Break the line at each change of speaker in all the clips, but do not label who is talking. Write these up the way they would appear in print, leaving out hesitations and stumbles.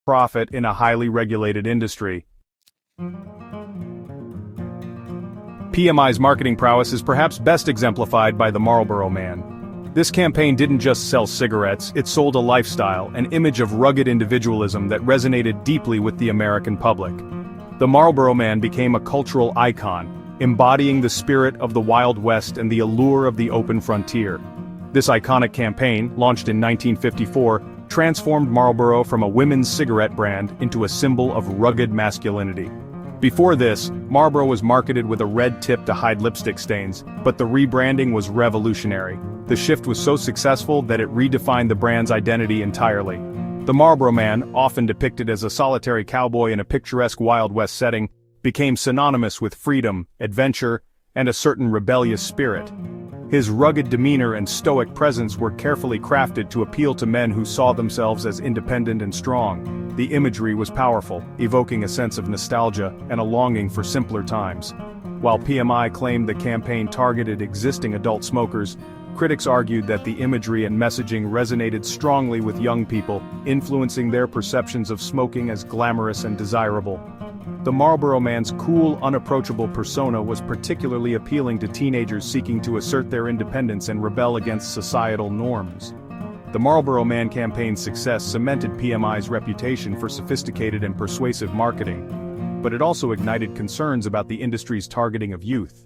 profit in a highly regulated industry. PMI's marketing prowess is perhaps best exemplified by the Marlboro Man. This campaign didn't just sell cigarettes, it sold a lifestyle, an image of rugged individualism that resonated deeply with the American public. The Marlboro Man became a cultural icon, embodying the spirit of the Wild West and the allure of the open frontier. This iconic campaign, launched in 1954, transformed Marlboro from a women's cigarette brand into a symbol of rugged masculinity. Before this, Marlboro was marketed with a red tip to hide lipstick stains, but the rebranding was revolutionary. The shift was so successful that it redefined the brand's identity entirely. The Marlboro Man, often depicted as a solitary cowboy in a picturesque Wild West setting, became synonymous with freedom, adventure, and a certain rebellious spirit. His rugged demeanor and stoic presence were carefully crafted to appeal to men who saw themselves as independent and strong. The imagery was powerful, evoking a sense of nostalgia and a longing for simpler times. While PMI claimed the campaign targeted existing adult smokers, critics argued that the imagery and messaging resonated strongly with young people, influencing their perceptions of smoking as glamorous and desirable. The Marlboro Man's cool, unapproachable persona was particularly appealing to teenagers seeking to assert their independence and rebel against societal norms. The Marlboro Man campaign's success cemented PMI's reputation for sophisticated and persuasive marketing, but it also ignited concerns about the industry's targeting of youth.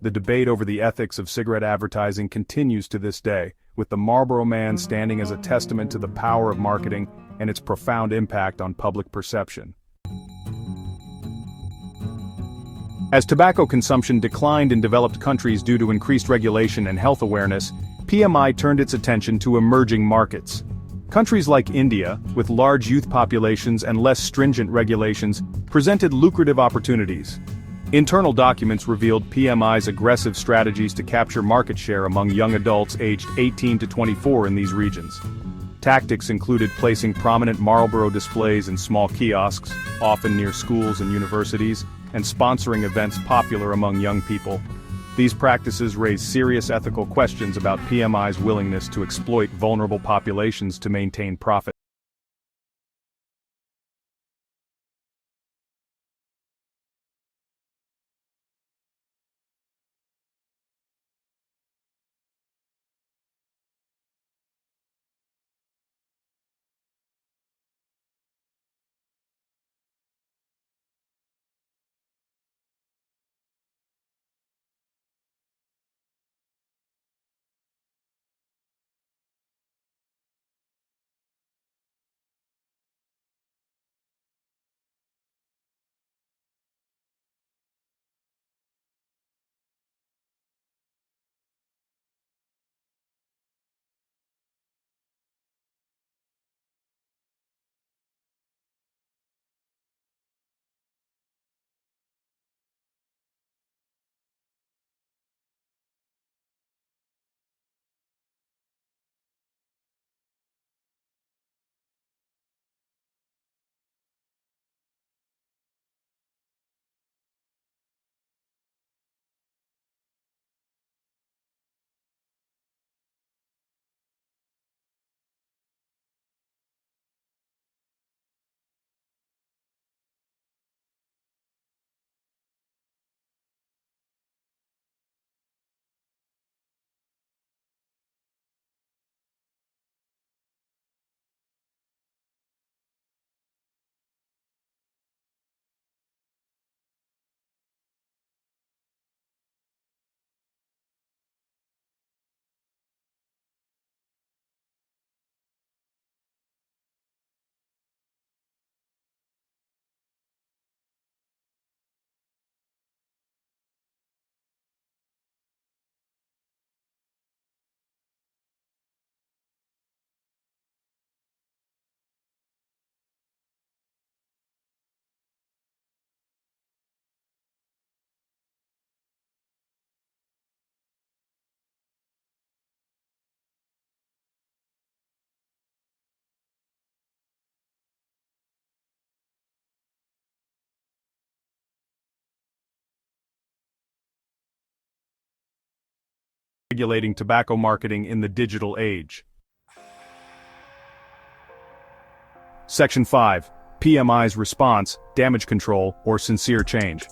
The debate over the ethics of cigarette advertising continues to this day, with the Marlboro Man standing as a testament to the power of marketing and its profound impact on public perception. As tobacco consumption declined in developed countries due to increased regulation and health awareness, PMI turned its attention to emerging markets. Countries like India, with large youth populations and less stringent regulations, presented lucrative opportunities. Internal documents revealed PMI's aggressive strategies to capture market share among young adults aged 18 to 24 in these regions. Tactics included placing prominent Marlboro displays in small kiosks, often near schools and universities, and sponsoring events popular among young people. These practices raise serious ethical questions about PMI's willingness to exploit vulnerable populations to maintain profit. Regulating tobacco marketing in the digital age. Section 5. PMI's response, damage control, or sincere change.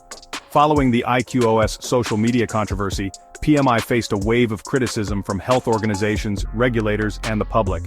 Following the IQOS social media controversy, PMI faced a wave of criticism from health organizations, regulators, and the public.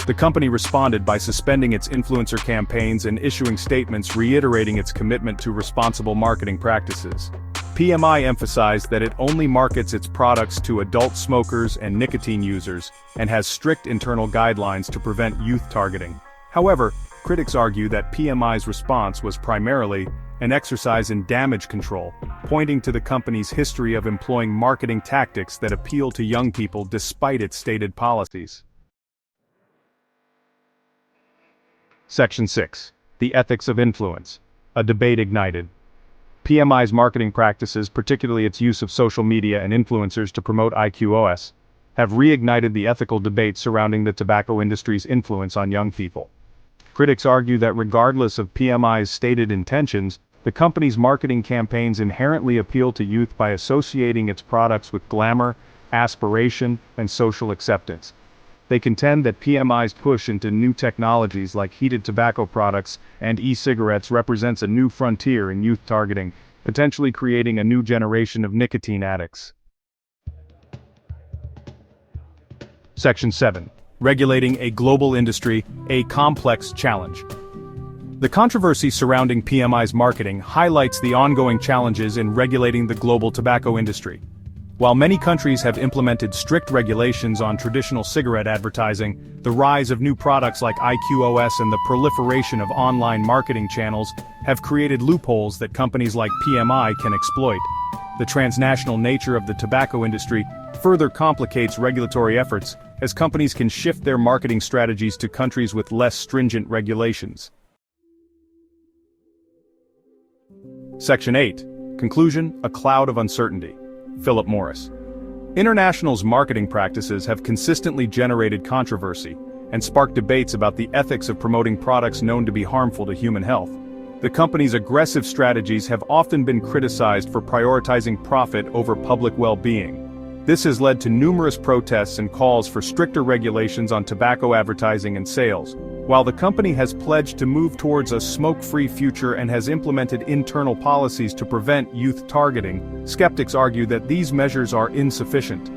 The company responded by suspending its influencer campaigns and issuing statements reiterating its commitment to responsible marketing practices. PMI emphasized that it only markets its products to adult smokers and nicotine users, and has strict internal guidelines to prevent youth targeting. However, critics argue that PMI's response was primarily an exercise in damage control, pointing to the company's history of employing marketing tactics that appeal to young people despite its stated policies. Section 6. The Ethics of Influence. A debate ignited. PMI's marketing practices, particularly its use of social media and influencers to promote IQOS, have reignited the ethical debate surrounding the tobacco industry's influence on young people. Critics argue that regardless of PMI's stated intentions, the company's marketing campaigns inherently appeal to youth by associating its products with glamour, aspiration, and social acceptance. They contend that PMI's push into new technologies like heated tobacco products and e-cigarettes represents a new frontier in youth targeting, potentially creating a new generation of nicotine addicts. Section 7. Regulating a global industry, a complex challenge. The controversy surrounding PMI's marketing highlights the ongoing challenges in regulating the global tobacco industry. While many countries have implemented strict regulations on traditional cigarette advertising, the rise of new products like IQOS and the proliferation of online marketing channels have created loopholes that companies like PMI can exploit. The transnational nature of the tobacco industry further complicates regulatory efforts, as companies can shift their marketing strategies to countries with less stringent regulations. Section 8. Conclusion: a cloud of uncertainty. Philip Morris. International's marketing practices have consistently generated controversy and sparked debates about the ethics of promoting products known to be harmful to human health. The company's aggressive strategies have often been criticized for prioritizing profit over public well-being. This has led to numerous protests and calls for stricter regulations on tobacco advertising and sales. While the company has pledged to move towards a smoke-free future and has implemented internal policies to prevent youth targeting, skeptics argue that these measures are insufficient.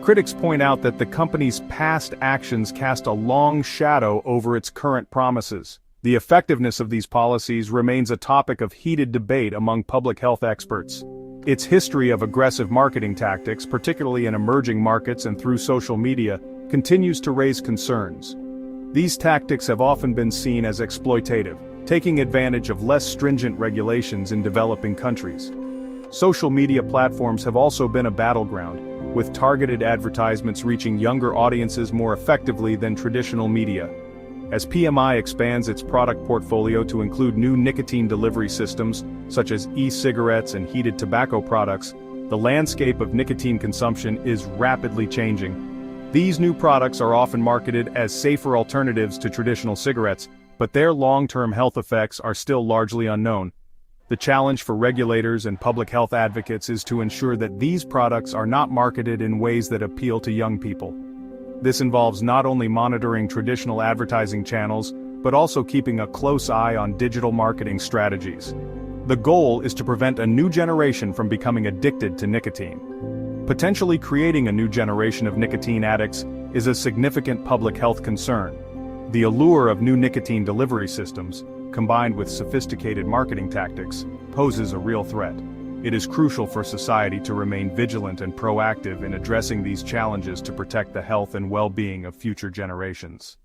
Critics point out that the company's past actions cast a long shadow over its current promises. The effectiveness of these policies remains a topic of heated debate among public health experts. Its history of aggressive marketing tactics, particularly in emerging markets and through social media, continues to raise concerns. These tactics have often been seen as exploitative, taking advantage of less stringent regulations in developing countries. Social media platforms have also been a battleground, with targeted advertisements reaching younger audiences more effectively than traditional media. As PMI expands its product portfolio to include new nicotine delivery systems, such as e-cigarettes and heated tobacco products, the landscape of nicotine consumption is rapidly changing. These new products are often marketed as safer alternatives to traditional cigarettes, but their long-term health effects are still largely unknown. The challenge for regulators and public health advocates is to ensure that these products are not marketed in ways that appeal to young people. This involves not only monitoring traditional advertising channels, but also keeping a close eye on digital marketing strategies. The goal is to prevent a new generation from becoming addicted to nicotine. Potentially creating a new generation of nicotine addicts is a significant public health concern. The allure of new nicotine delivery systems, combined with sophisticated marketing tactics, poses a real threat. It is crucial for society to remain vigilant and proactive in addressing these challenges to protect the health and well-being of future generations.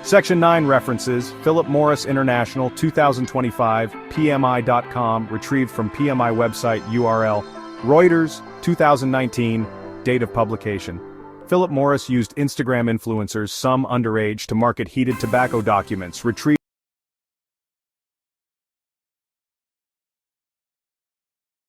Section 9 references Philip Morris International 2025, PMI.com, retrieved from PMI website URL, Reuters, 2019, date of publication. Philip Morris used Instagram influencers, some underage, to market heated tobacco documents, retrieved